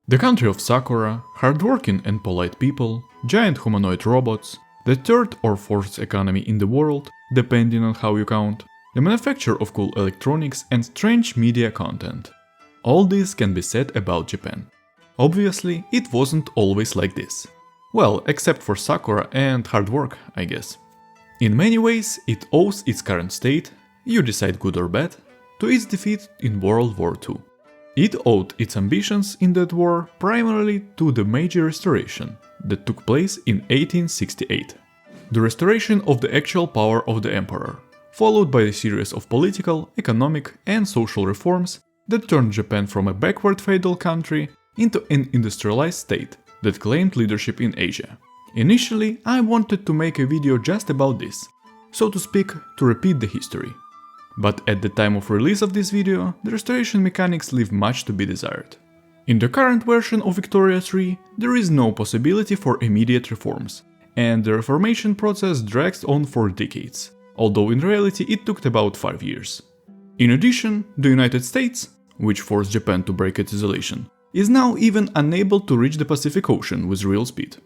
The country of Sakura, hardworking and polite people, giant humanoid robots, the third or fourth economy in the world, depending on how you count, the manufacture of cool electronics and strange media content. All this can be said about Japan. Obviously, it wasn't always like this. Well, except for Sakura and hard work, I guess. In many ways, it owes its current state, you decide good or bad, to its defeat in World War II. It owed its ambitions in that war primarily to the Meiji Restoration that took place in 1868. The restoration of the actual power of the emperor, followed by a series of political, economic and social reforms that turned Japan from a backward feudal country into an industrialized state that claimed leadership in Asia. Initially, I wanted to make a video just about this, so to speak, to repeat the history. But at the time of release of this video, the restoration mechanics leave much to be desired. In the current version of Victoria 3, there is no possibility for immediate reforms, and the reformation process drags on for decades, although in reality it took about 5 years. In addition, the United States, which forced Japan to break its isolation, is now even unable to reach the Pacific Ocean with real speed.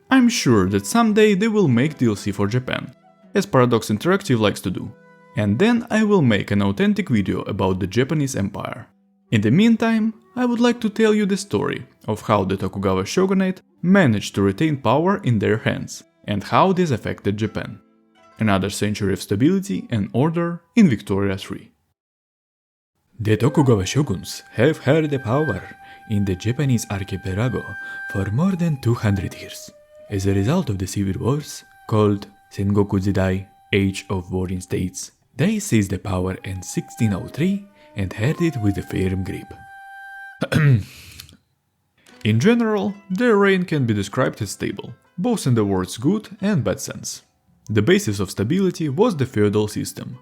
I'm sure that someday they will make DLC for Japan, as Paradox Interactive likes to do, and then I will make an authentic video about the Japanese Empire. In the meantime, I would like to tell you the story of how the Tokugawa Shogunate managed to retain power in their hands, and how this affected Japan. Another century of stability and order in Victoria 3. The Tokugawa shoguns have held the power in the Japanese archipelago for more than 200 years. As a result of the civil wars, called Sengoku Jidai, Age of Warring States, they seized the power in 1603 and held it with a firm grip. In general, their reign can be described as stable, both in the word's good and bad sense. The basis of stability was the feudal system,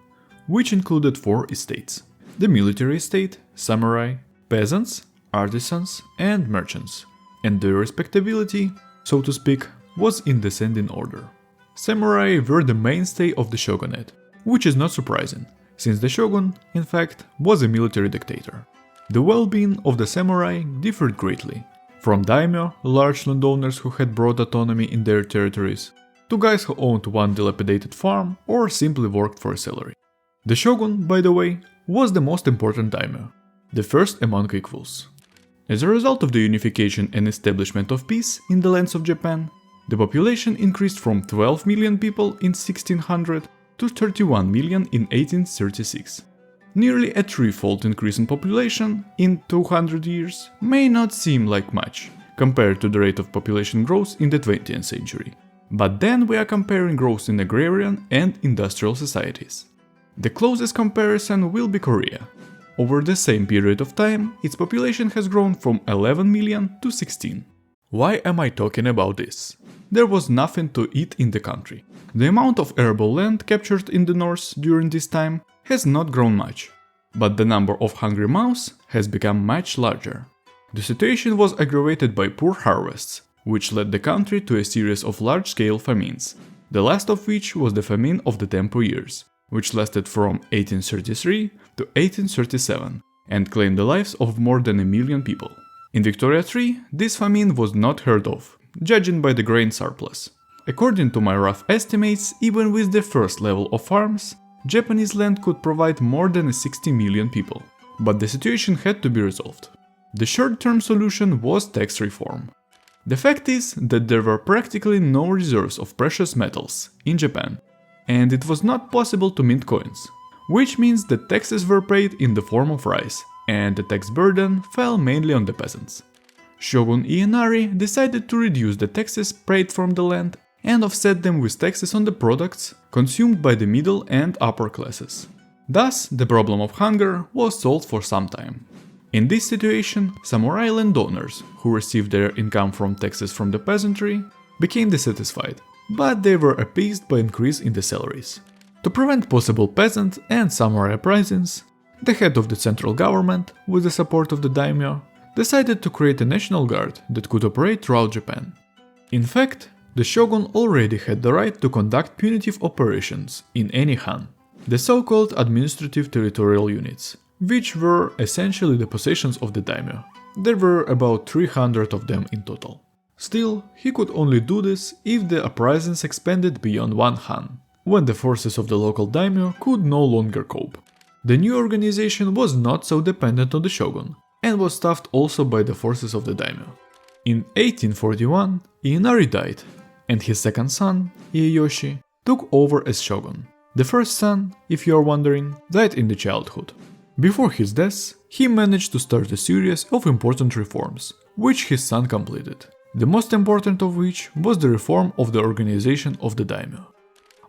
which included 4 estates: the military estate, samurai, peasants, artisans, and merchants, and their respectability, so to speak, was in descending order. Samurai were the mainstay of the shogunate, which is not surprising, since the shogun, in fact, was a military dictator. The well-being of the samurai differed greatly, from daimyo, large landowners who had broad autonomy in their territories, to guys who owned one dilapidated farm or simply worked for a salary. The shogun, by the way, was the most important daimyo, the first among equals. As a result of the unification and establishment of peace in the lands of Japan, the population increased from 12 million people in 1600 to 31 million in 1836. Nearly a threefold increase in population in 200 years may not seem like much, compared to the rate of population growth in the 20th century. But then we are comparing growth in agrarian and industrial societies. The closest comparison will be Korea. Over the same period of time, its population has grown from 11 million to 16. Why am I talking about this? There was nothing to eat in the country. The amount of arable land captured in the north during this time has not grown much, but the number of hungry mouths has become much larger. The situation was aggravated by poor harvests, which led the country to a series of large-scale famines, the last of which was the famine of the Tempo years, which lasted from 1833 to 1837 and claimed the lives of more than 1 million people. In Victoria 3, this famine was not heard of, judging by the grain surplus. According to my rough estimates, even with the first level of farms, Japanese land could provide more than 60 million people. But the situation had to be resolved. The short-term solution was tax reform. The fact is that there were practically no reserves of precious metals in Japan, and it was not possible to mint coins, which means that taxes were paid in the form of rice, and the tax burden fell mainly on the peasants. Shogun Ienari decided to reduce the taxes paid from the land and offset them with taxes on the products consumed by the middle and upper classes. Thus, the problem of hunger was solved for some time. In this situation, samurai landowners, who received their income from taxes from the peasantry, became dissatisfied, but they were appeased by increase in the salaries. To prevent possible peasant and samurai uprisings, the head of the central government, with the support of the daimyo, decided to create a national guard that could operate throughout Japan. In fact, the shogun already had the right to conduct punitive operations in any han, the so-called administrative territorial units, which were essentially the possessions of the daimyo. There were about 300 of them in total. Still, he could only do this if the uprisings expanded beyond one Han, when the forces of the local daimyo could no longer cope. The new organization was not so dependent on the shogun, and was staffed also by the forces of the daimyo. In 1841, Ienari died, and his second son, Ieyoshi, took over as shogun. The first son, if you are wondering, died in the childhood. Before his death, he managed to start a series of important reforms, which his son completed, the most important of which was the reform of the organization of the daimyo.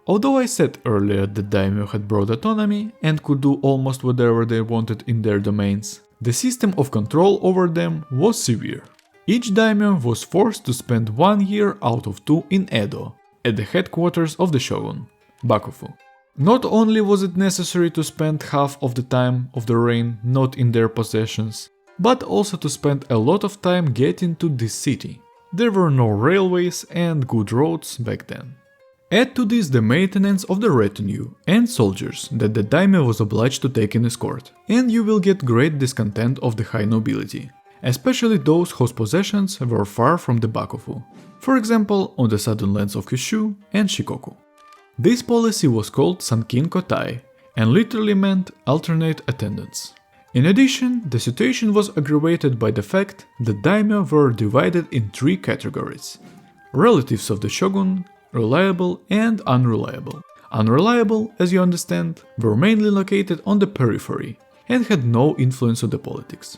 Although I said earlier that daimyo had broad autonomy and could do almost whatever they wanted in their domains, the system of control over them was severe. Each daimyo was forced to spend 1 year out of 2 in Edo, at the headquarters of the shogun, Bakufu. Not only was it necessary to spend half of the time of the reign not in their possessions, but also to spend a lot of time getting to this city. There were no railways and good roads back then. Add to this the maintenance of the retinue and soldiers that the daimyo was obliged to take in escort, and you will get great discontent of the high nobility, especially those whose possessions were far from the Bakufu, for example on the southern lands of Kyushu and Shikoku. This policy was called Sankin Kotai and literally meant alternate attendance. In addition, the situation was aggravated by the fact that daimyo were divided in 3 categories: relatives of the shogun, reliable and unreliable. Unreliable, as you understand, were mainly located on the periphery and had no influence on the politics.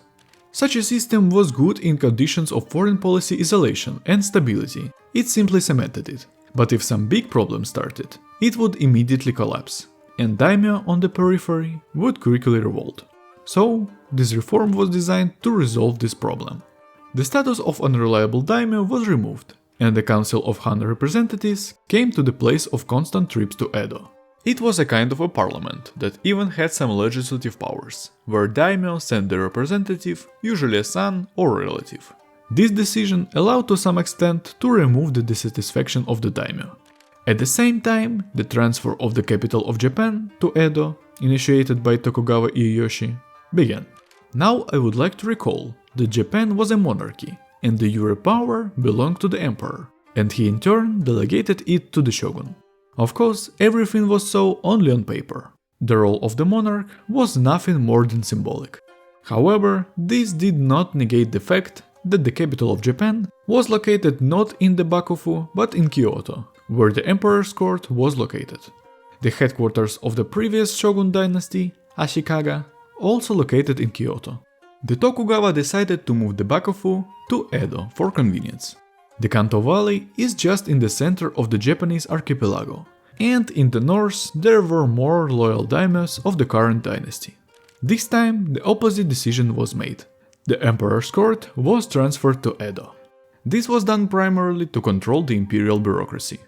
Such a system was good in conditions of foreign policy isolation and stability, it simply cemented it. But if some big problem started, it would immediately collapse, and daimyo on the periphery would quickly revolt. So, this reform was designed to resolve this problem. The status of unreliable daimyo was removed, and the Council of Han Representatives came to the place of constant trips to Edo. It was a kind of a parliament that even had some legislative powers, where daimyo sent their representative, usually a son or relative. This decision allowed to some extent to remove the dissatisfaction of the daimyo. At the same time, the transfer of the capital of Japan to Edo, initiated by Tokugawa Ieyoshi, began. Now I would like to recall that Japan was a monarchy, and the Europe power belonged to the emperor, and he in turn delegated it to the shogun. Of course, everything was so only on paper. The role of the monarch was nothing more than symbolic. However, this did not negate the fact that the capital of Japan was located not in the Bakufu but in Kyoto, where the emperor's court was located. The headquarters of the previous shogun dynasty, Ashikaga, also located in Kyoto. The Tokugawa decided to move the Bakufu to Edo for convenience. The Kanto Valley is just in the center of the Japanese archipelago, and in the north there were more loyal daimyos of the current dynasty. This time the opposite decision was made. The emperor's court was transferred to Edo. This was done primarily to control the imperial bureaucracy.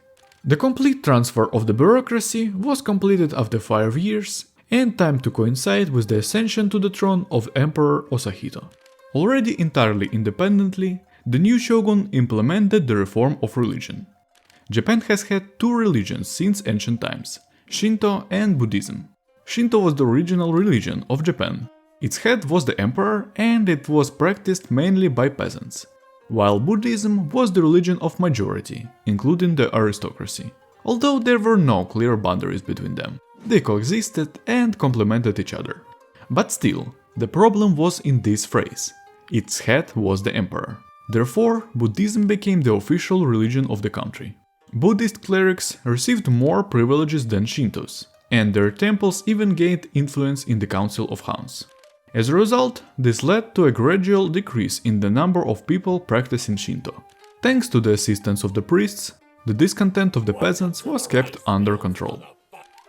The complete transfer of the bureaucracy was completed after 5 years and timed to coincide with the ascension to the throne of Emperor Osahito. Already entirely independently, the new shogun implemented the reform of religion. Japan has had 2 religions since ancient times, Shinto and Buddhism. Shinto was the original religion of Japan. Its head was the emperor and it was practiced mainly by peasants, while Buddhism was the religion of majority, including the aristocracy. Although there were no clear boundaries between them, they coexisted and complemented each other. But still, the problem was in this phrase: its head was the emperor. Therefore, Buddhism became the official religion of the country. Buddhist clerics received more privileges than Shintos, and their temples even gained influence in the Council of Hans. As a result, this led to a gradual decrease in the number of people practicing Shinto. Thanks to the assistance of the priests, the discontent of the peasants was kept under control.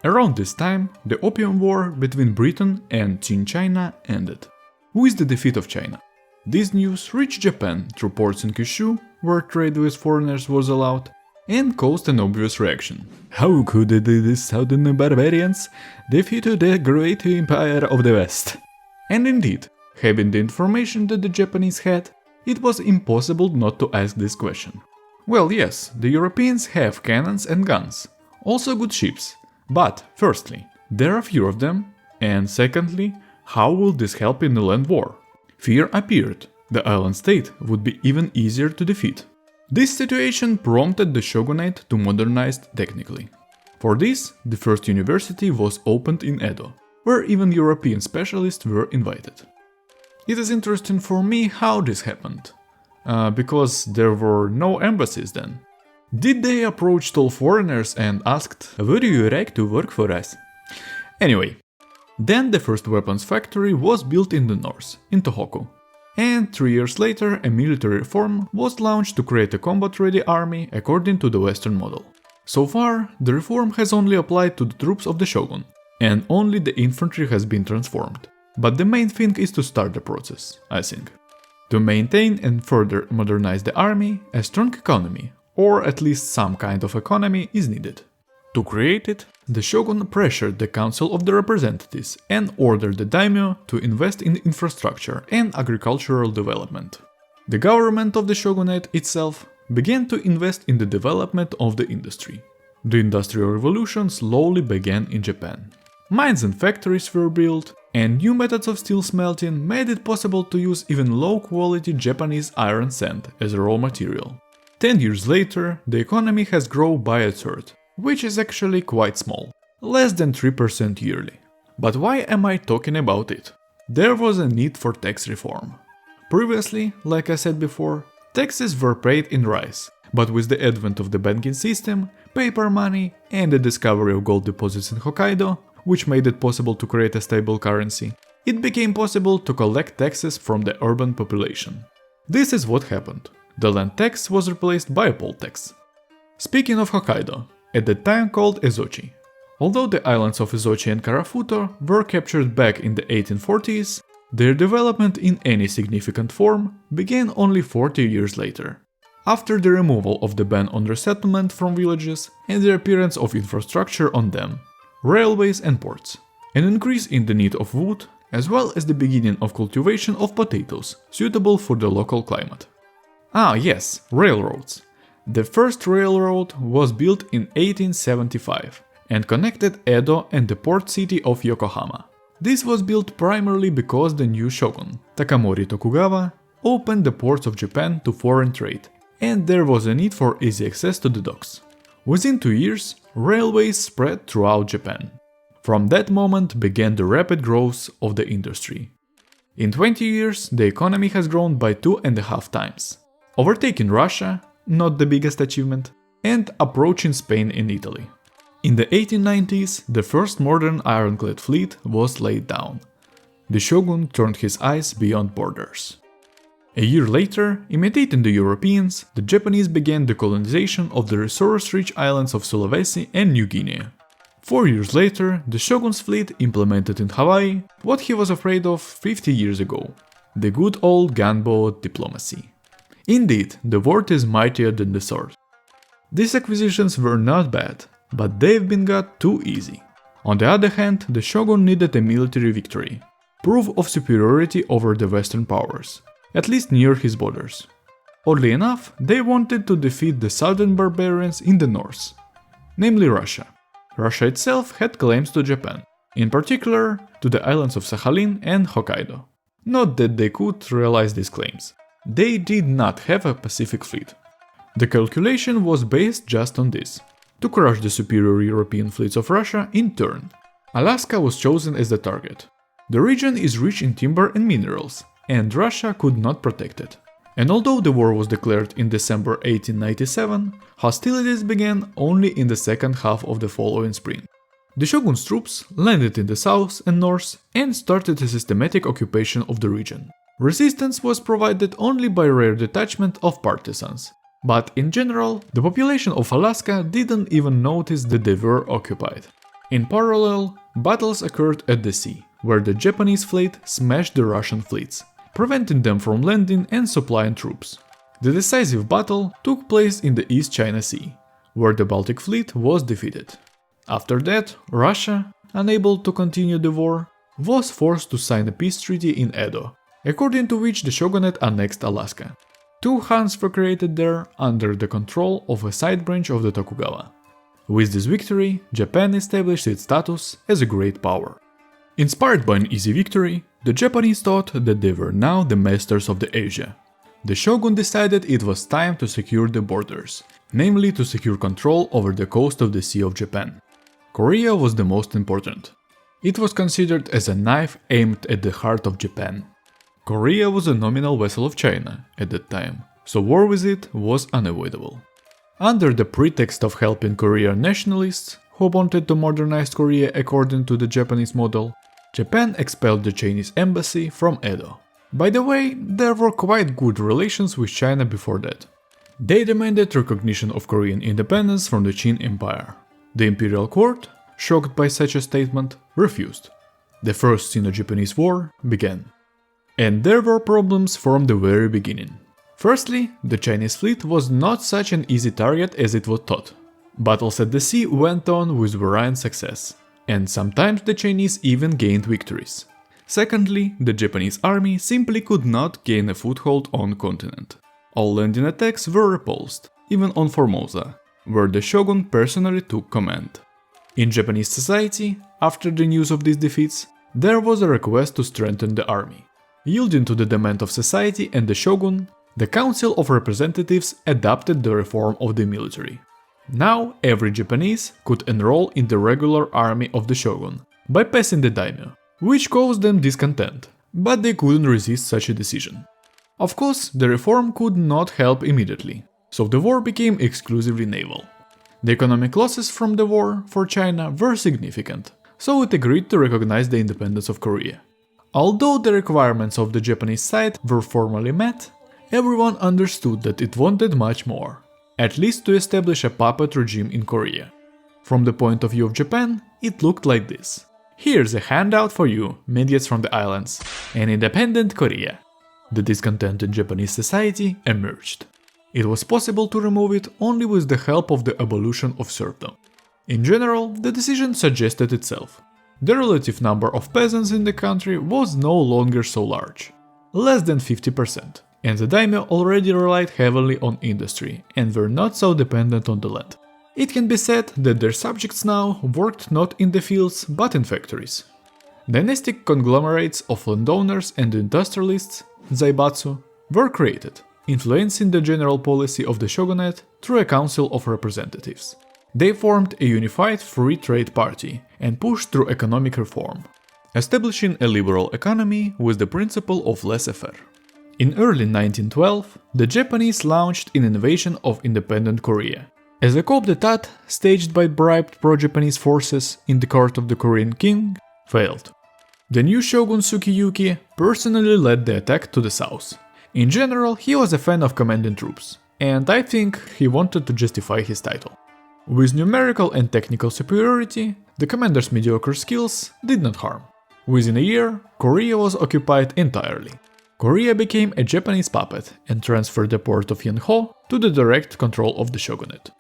Around this time, the Opium War between Britain and Qin China ended, with the defeat of China. This news reached Japan through ports in Kyushu, where trade with foreigners was allowed, and caused an obvious reaction. How could these southern barbarians defeat the great empire of the West? And indeed, having the information that the Japanese had, it was impossible not to ask this question. Well, yes, the Europeans have cannons and guns, also good ships, but firstly, there are few of them, and secondly, how will this help in the land war? Fear appeared, The island state would be even easier to defeat. This situation prompted the shogunate to modernize technically. For this, the first university was opened in Edo, where even European specialists were invited. It is interesting for me how this happened, because there were no embassies then. Did they approach tall foreigners and asked, "Would you like to work for us?" Anyway, then the first weapons factory was built in the north, in Tohoku. And 3 years later, a military reform was launched to create a combat-ready army according to the Western model. So far, the reform has only applied to the troops of the shogun, and only the infantry has been transformed. But the main thing is to start the process, I think. To maintain and further modernize the army, a strong economy, or at least some kind of economy, is needed. To create it, the shogun pressured the Council of the Representatives and ordered the daimyo to invest in infrastructure and agricultural development. The government of the shogunate itself began to invest in the development of the industry. The Industrial Revolution slowly began in Japan. Mines and factories were built, and new methods of steel smelting made it possible to use even low-quality Japanese iron sand as a raw material. 10 years later, the economy has grown by a third, which is actually quite small, less than 3% yearly. But why am I talking about it? There was a need for tax reform. Previously, like I said before, taxes were paid in rice, but with the advent of the banking system, paper money, and the discovery of gold deposits in Hokkaido, which made it possible to create a stable currency, it became possible to collect taxes from the urban population. This is what happened. The land tax was replaced by a poll tax. Speaking of Hokkaido, at the time called Ezochi. Although the islands of Ezochi and Karafuto were captured back in the 1840s, their development in any significant form began only 40 years later, after the removal of the ban on resettlement from villages and the appearance of infrastructure on them, railways and ports, an increase in the need of wood, as well as the beginning of cultivation of potatoes suitable for the local climate. Ah yes, railroads. The first railroad was built in 1875 and connected Edo and the port city of Yokohama. This was built primarily because the new shogun, Takamori Tokugawa, opened the ports of Japan to foreign trade, and there was a need for easy access to the docks. Within 2 years, railways spread throughout Japan. From that moment began the rapid growth of the industry. In 20 years, the economy has grown by 2.5 times, overtaking Russia, not the biggest achievement, and approaching Spain and Italy. In the 1890s, the first modern ironclad fleet was laid down. The shogun turned his eyes beyond borders. A year later, imitating the Europeans, the Japanese began the colonization of the resource-rich islands of Sulawesi and New Guinea. 4 years later, the shogun's fleet implemented in Hawaii what he was afraid of 50 years ago: the good old gunboat diplomacy. Indeed, the word is mightier than the sword. These acquisitions were not bad, but they've been got too easy. On the other hand, the shogun needed a military victory, proof of superiority over the Western powers, at least near his borders. Oddly enough, they wanted to defeat the southern barbarians in the north, namely Russia. Russia itself had claims to Japan, in particular to the islands of Sakhalin and Hokkaido. Not that they could realize these claims. They did not have a Pacific fleet. The calculation was based just on this: to crush the superior European fleets of Russia in turn. Alaska was chosen as the target. The region is rich in timber and minerals, and Russia could not protect it. And although the war was declared in December 1897, hostilities began only in the second half of the following spring. The shogun's troops landed in the south and north and started a systematic occupation of the region. Resistance was provided only by rare detachment of partisans, but in general, the population of Alaska didn't even notice that they were occupied. In parallel, battles occurred at the sea, where the Japanese fleet smashed the Russian fleets, preventing them from landing and supplying troops. The decisive battle took place in the East China Sea, where the Baltic fleet was defeated. After that, Russia, unable to continue the war, was forced to sign a peace treaty in Edo, according to which the shogunate annexed Alaska. 2 khans were created there under the control of a side branch of the Tokugawa. With this victory, Japan established its status as a great power. Inspired by an easy victory, the Japanese thought that they were now the masters of the Asia. The shogun decided it was time to secure the borders, namely to secure control over the coast of the Sea of Japan. Korea was the most important. It was considered as a knife aimed at the heart of Japan. Korea was a nominal vassal of China at that time, so war with it was unavoidable. Under the pretext of helping Korean nationalists, who wanted to modernize Korea according to the Japanese model, Japan expelled the Chinese embassy from Edo. By the way, there were quite good relations with China before that. They demanded recognition of Korean independence from the Qin Empire. The Imperial court, shocked by such a statement, refused. The First Sino-Japanese War began. And there were problems from the very beginning. Firstly, the Chinese fleet was not such an easy target as it was thought. Battles at the sea went on with varying success, and sometimes the Chinese even gained victories. Secondly, the Japanese army simply could not gain a foothold on the continent. All landing attacks were repulsed, even on Formosa, where the shogun personally took command. In Japanese society, after the news of these defeats, there was a request to strengthen the army. Yielding to the demand of society and the shogun, the Council of Representatives adopted the reform of the military. Now every Japanese could enroll in the regular army of the shogun, bypassing the daimyo, which caused them discontent, but they couldn't resist such a decision. Of course, the reform could not help immediately, so the war became exclusively naval. The economic losses from the war for China were significant, so it agreed to recognize the independence of Korea. Although the requirements of the Japanese side were formally met, everyone understood that it wanted much more, at least to establish a puppet regime in Korea. From the point of view of Japan, it looked like this. Here's a handout for you, midgets from the islands, an independent Korea. The discontent in Japanese society emerged. It was possible to remove it only with the help of the abolition of serfdom. In general, the decision suggested itself. The relative number of peasants in the country was no longer so large, less than 50%, and the daimyo already relied heavily on industry and were not so dependent on the land. It can be said that their subjects now worked not in the fields but in factories. Dynastic conglomerates of landowners and industrialists, zaibatsu, were created, influencing the general policy of the shogunate through a council of representatives. They formed a unified free trade party and pushed through economic reform, establishing a liberal economy with the principle of laissez-faire. In early 1912, the Japanese launched an invasion of independent Korea, as a coup d'état staged by bribed pro-Japanese forces in the court of the Korean king failed. The new shogun Sukiyuki personally led the attack to the south. In general, he was a fan of commanding troops, and I think he wanted to justify his title. With numerical and technical superiority, the commander's mediocre skills did not harm. Within a year, Korea was occupied entirely. Korea became a Japanese puppet and transferred the port of Yanho to the direct control of the shogunate.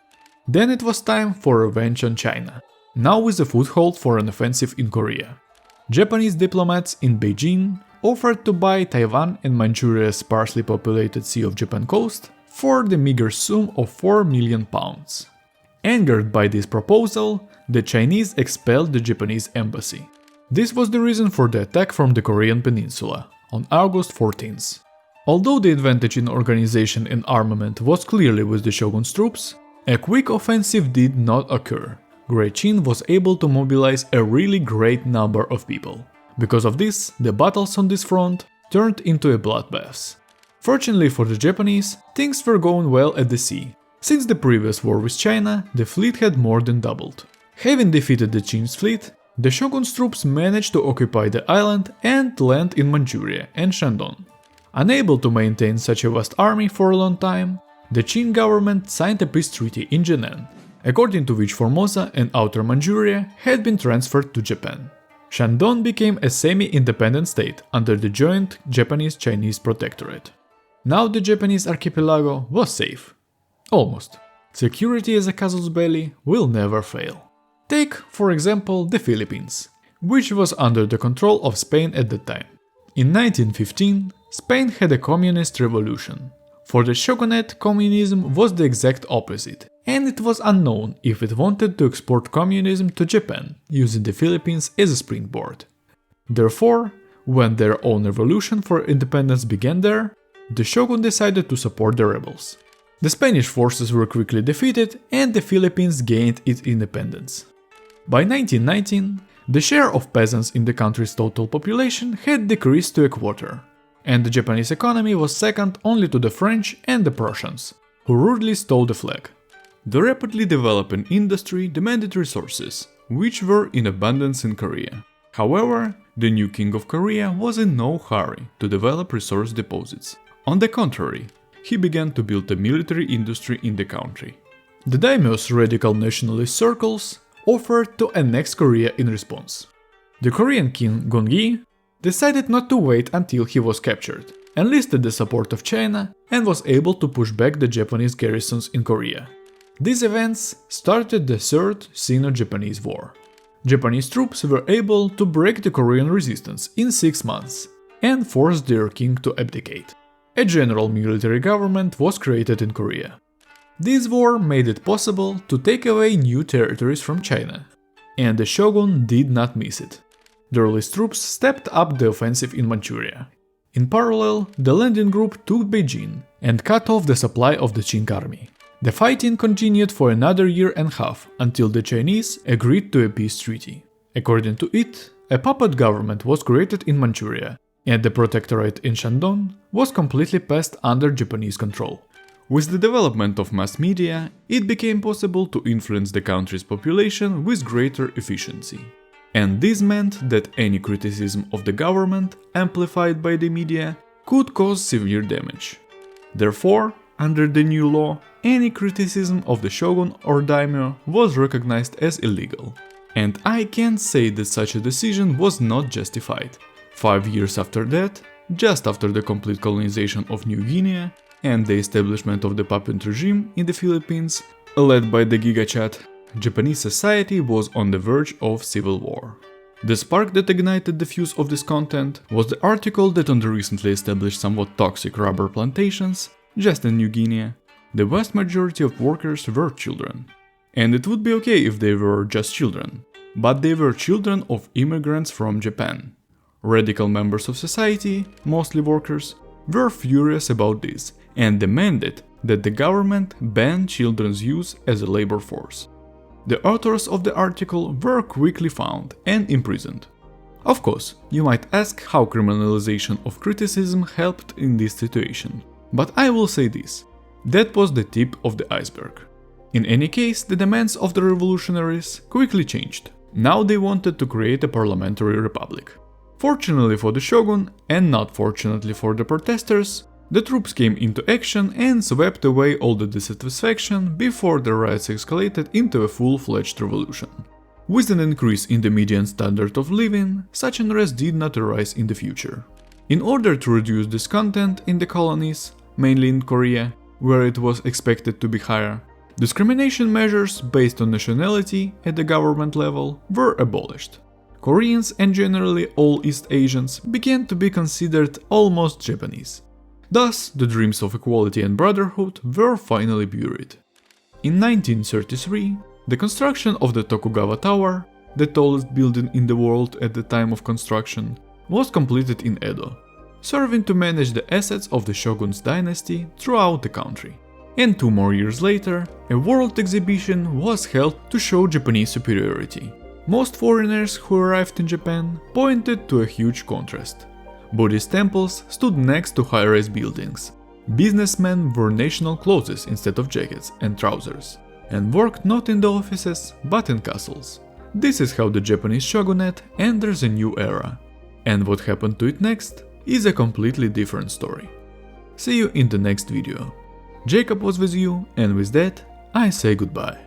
Then it was time for revenge on China, now with a foothold for an offensive in Korea. Japanese diplomats in Beijing offered to buy Taiwan and Manchuria's sparsely populated Sea of Japan coast for the meager sum of 4 million pounds. Angered by this proposal, the Chinese expelled the Japanese embassy. This was the reason for the attack from the Korean peninsula on August 14th. Although the advantage in organization and armament was clearly with the shogun's troops, a quick offensive did not occur. Great Qin was able to mobilize a really great number of people. Because of this, the battles on this front turned into a bloodbath. Fortunately for the Japanese, things were going well at the sea. Since the previous war with China, the fleet had more than doubled. Having defeated the Qin's fleet, the shogun's troops managed to occupy the island and land in Manchuria and Shandong. Unable to maintain such a vast army for a long time, the Qin government signed a peace treaty in Jinan, according to which Formosa and Outer Manchuria had been transferred to Japan. Shandong became a semi-independent state under the joint Japanese-Chinese protectorate. Now the Japanese archipelago was safe. Almost. Security as a casus belli will never fail. Take, for example, the Philippines, which was under the control of Spain at the time. In 1915, Spain had a communist revolution. For the shogunate, communism was the exact opposite, and it was unknown if it wanted to export communism to Japan, using the Philippines as a springboard. Therefore, when their own revolution for independence began there, the shogun decided to support the rebels. The Spanish forces were quickly defeated and the Philippines gained its independence. By 1919, the share of peasants in the country's total population had decreased to a quarter, and the Japanese economy was second only to the French and the Prussians, who rudely stole the flag. The rapidly developing industry demanded resources, which were in abundance in Korea. However, the new king of Korea was in no hurry to develop resource deposits. On the contrary, he began to build a military industry in the country. The daimyo's radical nationalist circles offered to annex Korea in response. The Korean king Gongyi decided not to wait until he was captured, enlisted the support of China, and was able to push back the Japanese garrisons in Korea. These events started the Third Sino-Japanese War. Japanese troops were able to break the Korean resistance in 6 months and forced their king to abdicate. A general military government was created in Korea. This war made it possible to take away new territories from China, and the shogun did not miss it. The released troops stepped up the offensive in Manchuria. In parallel, the landing group took Beijing and cut off the supply of the Qing army. The fighting continued for another year and a half until the Chinese agreed to a peace treaty. According to it, a puppet government was created in Manchuria, and the protectorate in Shandong was completely passed under Japanese control. With the development of mass media, it became possible to influence the country's population with greater efficiency. And this meant that any criticism of the government, amplified by the media, could cause severe damage. Therefore, under the new law, any criticism of the shogun or daimyo was recognized as illegal. And I can't say that such a decision was not justified. 5 years after that, just after the complete colonization of New Guinea and the establishment of the puppet regime in the Philippines, led by the Giga Chat, Japanese society was on the verge of civil war. The spark that ignited the fuse of this content was the article that on the recently established somewhat toxic rubber plantations, just in New Guinea, the vast majority of workers were children. And it would be okay if they were just children, but they were children of immigrants from Japan. Radical members of society, mostly workers, were furious about this and demanded that the government ban children's use as a labor force. The authors of the article were quickly found and imprisoned. Of course, you might ask how criminalization of criticism helped in this situation, but I will say this: that was the tip of the iceberg. In any case, the demands of the revolutionaries quickly changed. Now they wanted to create a parliamentary republic. Fortunately for the shogun, and not fortunately for the protesters, the troops came into action and swept away all the dissatisfaction before the riots escalated into a full-fledged revolution. With an increase in the median standard of living, such unrest did not arise in the future. In order to reduce discontent in the colonies, mainly in Korea, where it was expected to be higher, discrimination measures based on nationality at the government level were abolished. Koreans and generally all East Asians began to be considered almost Japanese. Thus, the dreams of equality and brotherhood were finally buried. In 1933, the construction of the Tokugawa Tower, the tallest building in the world at the time of construction, was completed in Edo, serving to manage the assets of the shogun's dynasty throughout the country. And 2 more years later, a world exhibition was held to show Japanese superiority. Most foreigners who arrived in Japan pointed to a huge contrast. Buddhist temples stood next to high-rise buildings. Businessmen wore national clothes instead of jackets and trousers, and worked not in the offices but in castles. This is how the Japanese shogunate enters a new era. And what happened to it next is a completely different story. See you in the next video. Jacob was with you, and with that, I say goodbye.